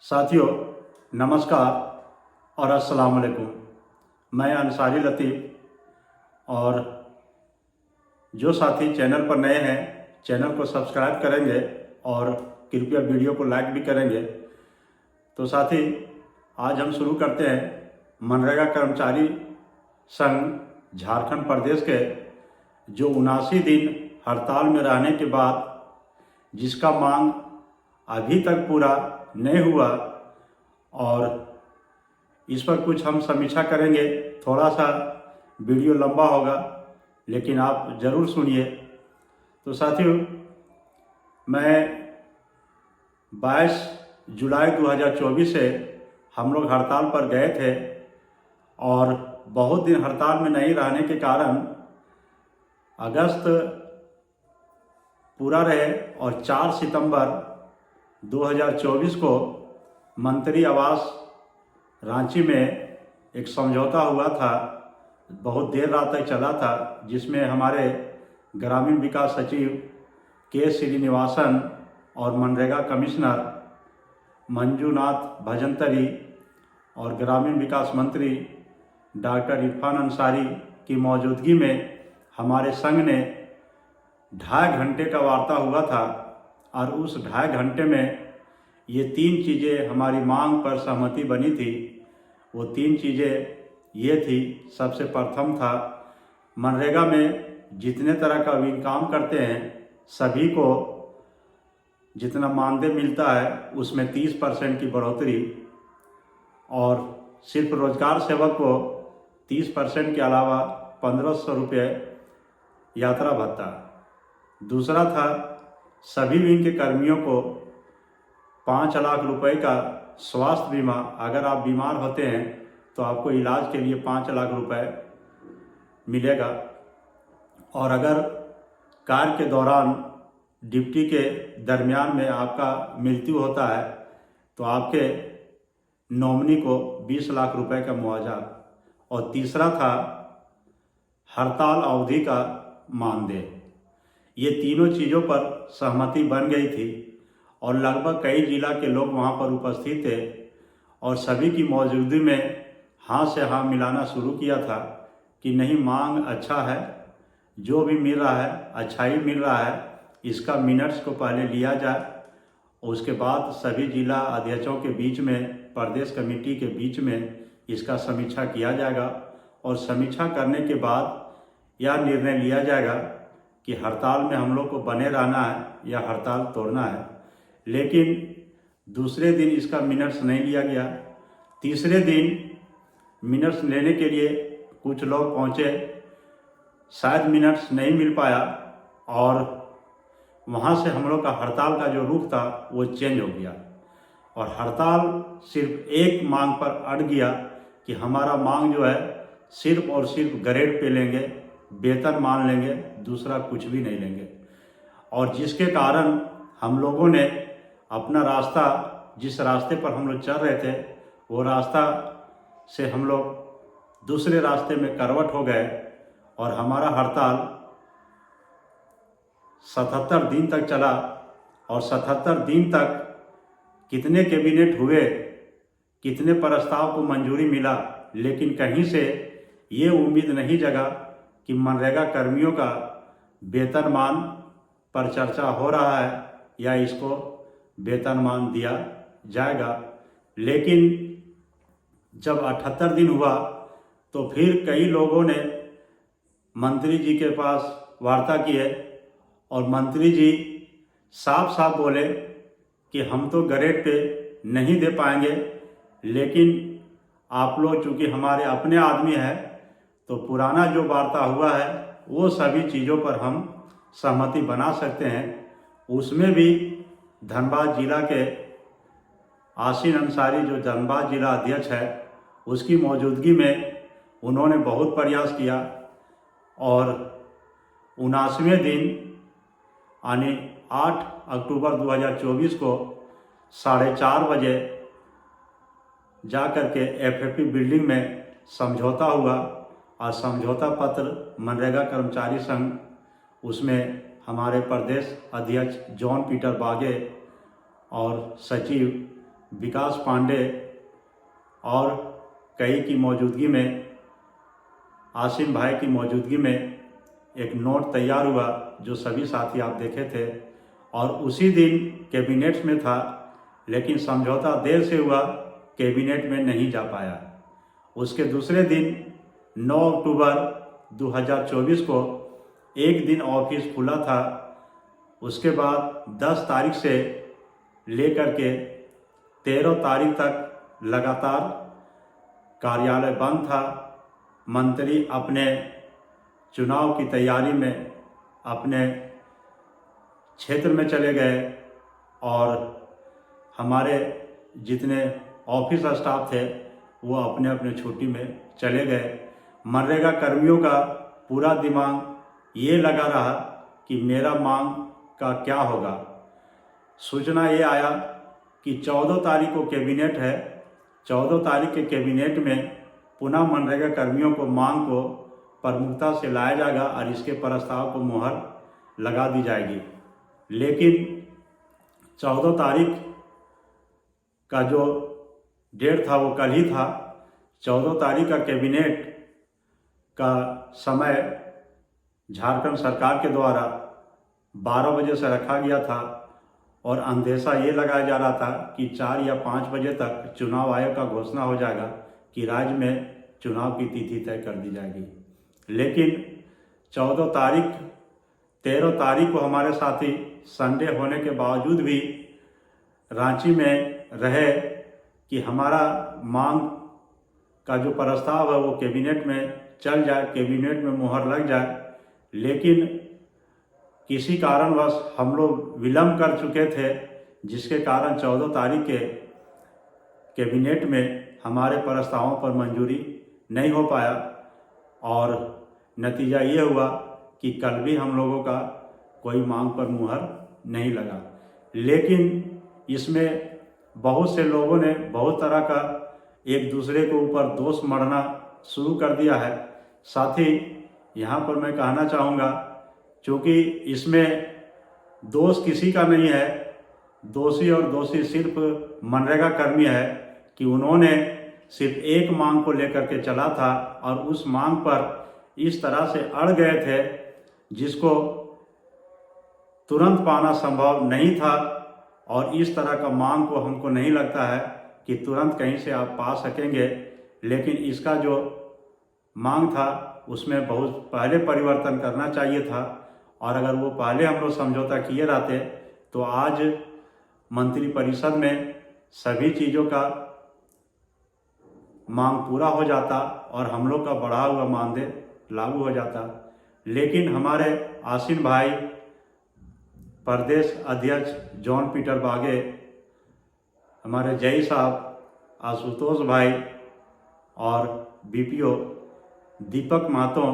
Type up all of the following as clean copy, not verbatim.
साथियों नमस्कार और अस्सलाम वालेकुम। मैं अंसारी लतीफ़ और जो साथी चैनल पर नए हैं चैनल को सब्सक्राइब करेंगे और कृपया वीडियो को लाइक भी करेंगे। तो साथी आज हम शुरू करते हैं मनरेगा कर्मचारी संघ झारखंड प्रदेश के जो 79 दिन हड़ताल में रहने के बाद जिसका मांग अभी तक पूरा नहीं हुआ और इस पर कुछ हम समीक्षा करेंगे। थोड़ा सा वीडियो लंबा होगा लेकिन आप ज़रूर सुनिए। तो साथियों मैं 22 जुलाई 2024 से हम लोग हड़ताल पर गए थे और बहुत दिन हड़ताल में नहीं रहने के कारण अगस्त पूरा रहे और 4 सितंबर 2024 को मंत्री आवास रांची में एक समझौता हुआ था। बहुत देर रात तक चला था जिसमें हमारे ग्रामीण विकास सचिव के श्रीनिवासन और मनरेगा कमिश्नर मंजूनाथ भजंतरी और ग्रामीण विकास मंत्री डॉक्टर इरफान अंसारी की मौजूदगी में हमारे संघ ने 2.5 घंटे का वार्ता हुआ था और उस 2.5 घंटे में ये 3 चीज़ें हमारी मांग पर सहमति बनी थी। वो 3 चीज़ें ये थी, सबसे प्रथम था मनरेगा में जितने तरह का भी काम करते हैं सभी को जितना मानदेय मिलता है उसमें 30% की बढ़ोतरी और सिर्फ रोजगार सेवक को 30% के अलावा 1500 रुपये यात्रा भत्ता। दूसरा था सभी विंग के कर्मियों को 5 लाख रुपए का स्वास्थ्य बीमा। अगर आप बीमार होते हैं तो आपको इलाज के लिए 5 लाख रुपए मिलेगा और अगर कार्य के दौरान ड्यूटी के दरमियान में आपका मृत्यु होता है तो आपके नॉमिनी को 20 लाख रुपए का मुआवजा। और तीसरा था हड़ताल अवधि का मानदेय। ये तीनों चीज़ों पर सहमति बन गई थी और लगभग कई जिला के लोग वहाँ पर उपस्थित थे और सभी की मौजूदगी में हाँ से हाँ मिलाना शुरू किया था कि नहीं, मांग अच्छा है, जो भी मिल रहा है अच्छा ही मिल रहा है, इसका मिनट्स को पहले लिया जाए और उसके बाद सभी जिला अध्यक्षों के बीच में, प्रदेश कमेटी के बीच में इसका समीक्षा किया जाएगा और समीक्षा करने के बाद यह निर्णय लिया जाएगा कि हड़ताल में हम लोग को बने रहना है या हड़ताल तोड़ना है। लेकिन दूसरे दिन इसका मिनट्स नहीं लिया गया। तीसरे दिन मिनट्स लेने के लिए कुछ लोग पहुँचे, शायद मिनट्स नहीं मिल पाया और वहाँ से हम लोग का हड़ताल का जो रुख था वो चेंज हो गया और हड़ताल सिर्फ एक मांग पर अड़ गया कि हमारा मांग जो है सिर्फ और सिर्फ ग्रेड पे लेंगे, वेतन मान लेंगे, दूसरा कुछ भी नहीं लेंगे। और जिसके कारण हम लोगों ने अपना रास्ता, जिस रास्ते पर हम लोग चल रहे थे वो रास्ता से हम लोग दूसरे रास्ते में करवट हो गए और हमारा हड़ताल 77 दिन तक चला और 77 दिन तक कितने कैबिनेट हुए, कितने प्रस्ताव को मंजूरी मिला, लेकिन कहीं से ये उम्मीद नहीं जगा कि मनरेगा कर्मियों का वेतनमान पर चर्चा हो रहा है या इसको वेतनमान दिया जाएगा। लेकिन जब 78 दिन हुआ तो फिर कई लोगों ने मंत्री जी के पास वार्ता की है और मंत्री जी साफ साफ बोले कि हम तो ग्रेड पे नहीं दे पाएंगे, लेकिन आप लोग चूँकि हमारे अपने आदमी हैं तो पुराना जो वार्ता हुआ है वो सभी चीज़ों पर हम सहमति बना सकते हैं। उसमें भी धनबाद जिला के आशीन अंसारी जो धनबाद जिला अध्यक्ष है उसकी मौजूदगी में उन्होंने बहुत प्रयास किया और 79वें दिन यानी 8 अक्टूबर 2024 को 4:30 बजे जा कर के एफएफपी बिल्डिंग में समझौता हुआ और समझौता पत्र मनरेगा कर्मचारी संघ, उसमें हमारे प्रदेश अध्यक्ष जॉन पीटर बागे और सचिव विकास पांडे और कई की मौजूदगी में, आसिम भाई की मौजूदगी में एक नोट तैयार हुआ जो सभी साथी आप देखे थे, और उसी दिन कैबिनेट में था, लेकिन समझौता देर से हुआ, कैबिनेट में नहीं जा पाया। उसके दूसरे दिन 9 अक्टूबर 2024 को एक दिन ऑफिस खुला था। उसके बाद 10 तारीख से लेकर के 13 तारीख तक लगातार कार्यालय बंद था। मंत्री अपने चुनाव की तैयारी में अपने क्षेत्र में चले गए और हमारे जितने ऑफिस स्टाफ थे वो अपने अपने छुट्टी में चले गए। मनरेगा कर्मियों का पूरा दिमाग ये लगा रहा कि मेरा मांग का क्या होगा। सूचना ये आया कि 14 तारीख को कैबिनेट है, 14 तारीख के कैबिनेट में पुनः मनरेगा कर्मियों को मांग को प्रमुखता से लाया जाएगा और इसके प्रस्ताव को मुहर लगा दी जाएगी। लेकिन 14 तारीख का जो डेट था वो कल ही था। 14 तारीख का कैबिनेट का समय झारखंड सरकार के द्वारा 12 बजे से रखा गया था और अंदेशा ये लगाया जा रहा था कि 4 या 5 बजे तक चुनाव आयोग का घोषणा हो जाएगा कि राज्य में चुनाव की तिथि तय कर दी जाएगी। लेकिन 14 तारीख 13 तारीख को हमारे साथी संडे होने के बावजूद भी रांची में रहे कि हमारा मांग का जो प्रस्ताव है वो कैबिनेट में चल जाए, कैबिनेट में मुहर लग जाए। लेकिन किसी कारणवश हम लोग विलम्ब कर चुके थे, जिसके कारण 14 तारीख के कैबिनेट में हमारे प्रस्तावों पर मंजूरी नहीं हो पाया और नतीजा ये हुआ कि कल भी हम लोगों का कोई मांग पर मुहर नहीं लगा। लेकिन इसमें बहुत से लोगों ने बहुत तरह का एक दूसरे के ऊपर दोष मढ़ना शुरू कर दिया है। साथ ही यहाँ पर मैं कहना चाहूँगा, क्योंकि इसमें दोष किसी का नहीं है, दोषी सिर्फ मनरेगा कर्मी है कि उन्होंने सिर्फ एक मांग को लेकर के चला था और उस मांग पर इस तरह से अड़ गए थे जिसको तुरंत पाना संभव नहीं था। और इस तरह का मांग को हमको नहीं लगता है कि तुरंत कहीं से आप पा सकेंगे। लेकिन इसका जो मांग था उसमें बहुत पहले परिवर्तन करना चाहिए था, और अगर वो पहले हम लोग समझौता किए रहते तो आज मंत्रिपरिषद में सभी चीज़ों का मांग पूरा हो जाता और हम लोग का बढ़ा हुआ मानदेय लागू हो जाता। लेकिन हमारे आसिम भाई, प्रदेश अध्यक्ष जॉन पीटर बागे, हमारे जय साहब, आशुतोष भाई और बीपीओ दीपक महतो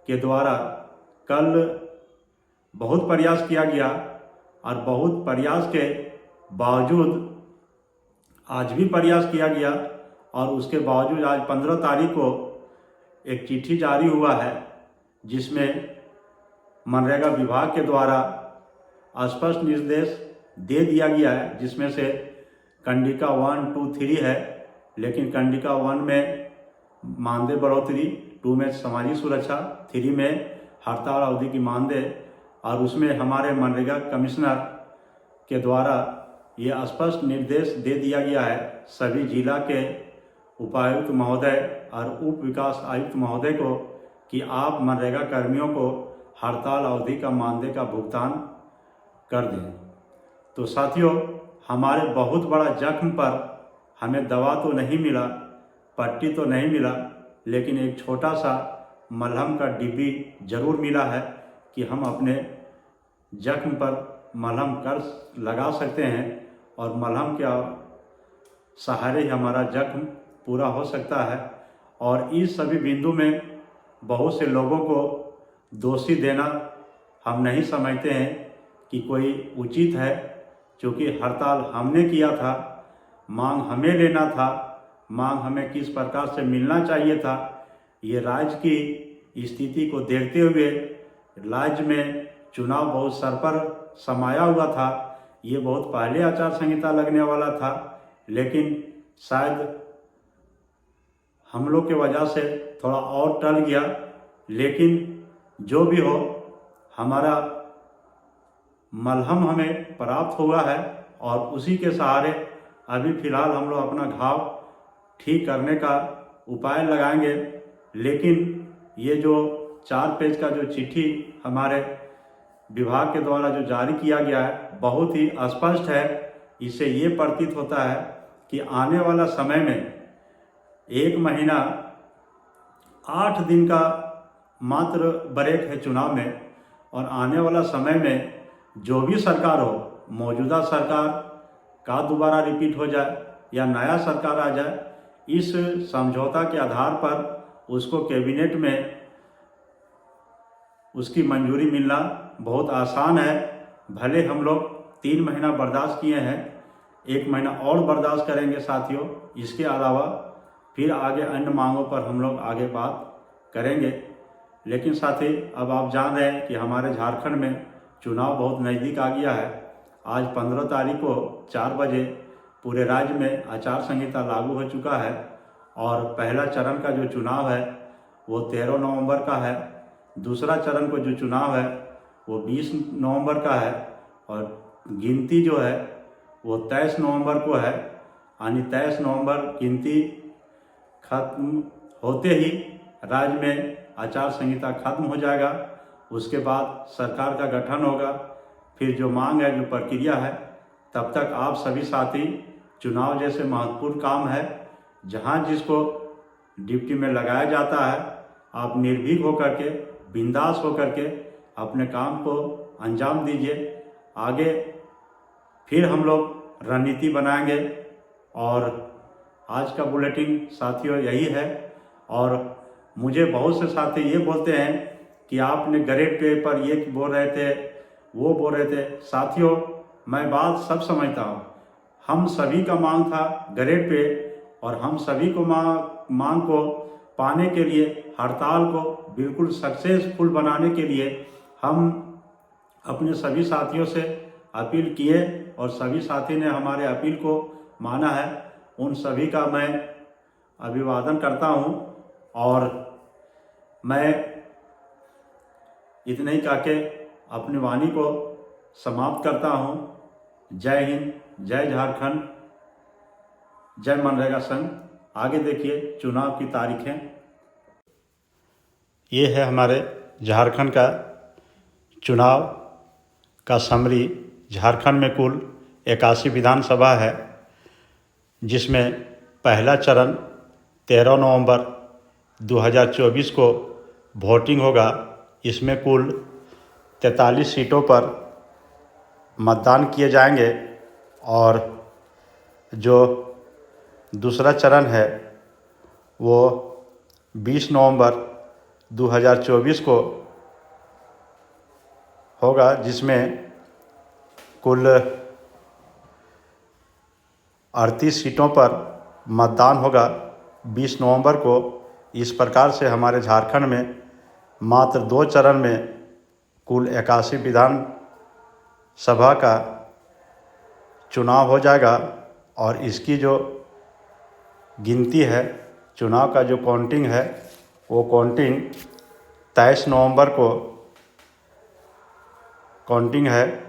के द्वारा कल बहुत प्रयास किया गया और बहुत प्रयास के बावजूद आज भी प्रयास किया गया और उसके बावजूद आज 15 तारीख को एक चिट्ठी जारी हुआ है जिसमें मनरेगा विभाग के द्वारा स्पष्ट निर्देश दे दिया गया है, जिसमें से कंडिका 1, 2, 3 है। लेकिन कंडिका 1 में मानदेय बढ़ोतरी, 2 में सामाजिक सुरक्षा, 3 में हड़ताल अवधि की मानदेय, और उसमें हमारे मनरेगा कमिश्नर के द्वारा ये स्पष्ट निर्देश दे दिया गया है सभी जिला के उपायुक्त महोदय और उप विकास आयुक्त महोदय को कि आप मनरेगा कर्मियों को हड़ताल अवधि का मानदेय का भुगतान कर दें। तो साथियों, हमारे बहुत बड़ा जख्म पर हमें दवा तो नहीं मिला, पट्टी तो नहीं मिला, लेकिन एक छोटा सा मलहम का डिब्बी जरूर मिला है कि हम अपने जख्म पर मलहम कर लगा सकते हैं और मलहम के सहारे ही हमारा जख्म पूरा हो सकता है। और इस सभी बिंदु में बहुत से लोगों को दोषी देना हम नहीं समझते हैं कि कोई उचित है, क्योंकि हड़ताल हमने किया था, मांग हमें लेना था, मांग हमें किस प्रकार से मिलना चाहिए था। ये राज्य की स्थिति को देखते हुए राज्य में चुनाव बहुत सर पर समाया हुआ था, ये बहुत पहले आचार संहिता लगने वाला था, लेकिन शायद हम लोग के वजह से थोड़ा और टल गया। लेकिन जो भी हो, हमारा मलहम हमें प्राप्त हुआ है और उसी के सहारे अभी फ़िलहाल हम लोग अपना घाव ठीक करने का उपाय लगाएंगे। लेकिन ये जो 4 पेज का जो चिट्ठी हमारे विभाग के द्वारा जो जारी किया गया है, बहुत ही स्पष्ट है। इससे ये प्रतीत होता है कि आने वाला समय में 1 महीना 8 दिन का मात्र ब्रेक है चुनाव में, और आने वाला समय में जो भी सरकार हो, मौजूदा सरकार का दोबारा रिपीट हो जाए या नया सरकार आ जाए, इस समझौता के आधार पर उसको कैबिनेट में उसकी मंजूरी मिलना बहुत आसान है। भले हम लोग 3 महीना बर्दाश्त किए हैं, 1 महीना और बर्दाश्त करेंगे साथियों। इसके अलावा फिर आगे अन्य मांगों पर हम लोग आगे बात करेंगे। लेकिन साथी, अब आप जान रहे हैं कि हमारे झारखंड में चुनाव बहुत नज़दीक आ गया है। आज 15 तारीख को 4 बजे पूरे राज्य में आचार संहिता लागू हो चुका है, और पहला चरण का जो चुनाव है वो 13 नवंबर का है। दूसरा चरण को जो चुनाव है वो 20 नवंबर का है, और गिनती जो है वो 23 नवंबर को है। यानी 23 नवंबर गिनती खत्म होते ही राज्य में आचार संहिता खत्म हो जाएगा। उसके बाद सरकार का गठन होगा। फिर जो मांग है, जो प्रक्रिया है, तब तक आप सभी साथी चुनाव जैसे महत्वपूर्ण काम है, जहां जिसको ड्यूटी में लगाया जाता है, आप निर्भीक होकर के, बिंदास होकर के अपने काम को अंजाम दीजिए। आगे फिर हम लोग रणनीति बनाएंगे। और आज का बुलेटिन साथियों यही है। और मुझे बहुत से साथी ये बोलते हैं कि आपने ग्रेड पे पर ये बोल रहे थे, वो बोल रहे थे। साथियों, मैं बात सब समझता हूँ। हम सभी का मांग था ग्रेड पे, और हम सभी को मांग को पाने के लिए, हड़ताल को बिल्कुल सक्सेसफुल बनाने के लिए हम अपने सभी साथियों से अपील किए, और सभी साथी ने हमारे अपील को माना है। उन सभी का मैं अभिवादन करता हूँ, और मैं इतने ही कह के अपनी वाणी को समाप्त करता हूँ। जय हिंद, जय झारखंड, जय मनरेगा संघ। आगे देखिए चुनाव की तारीखें। ये है हमारे झारखंड का चुनाव का समरी। झारखंड में कुल 81 विधानसभा है, जिसमें पहला चरण 13 नवंबर 2024 को वोटिंग होगा। इसमें कुल 43 सीटों पर मतदान किए जाएंगे, और जो दूसरा चरण है वो 20 नवंबर 2024 को होगा, जिसमें कुल 38 सीटों पर मतदान होगा 20 नवंबर को। इस प्रकार से हमारे झारखंड में मात्र 2 चरण में कुल 81 विधानसभा का चुनाव हो जाएगा। और इसकी जो गिनती है, चुनाव का जो काउंटिंग है, वो काउंटिंग 23 नवंबर को काउंटिंग है।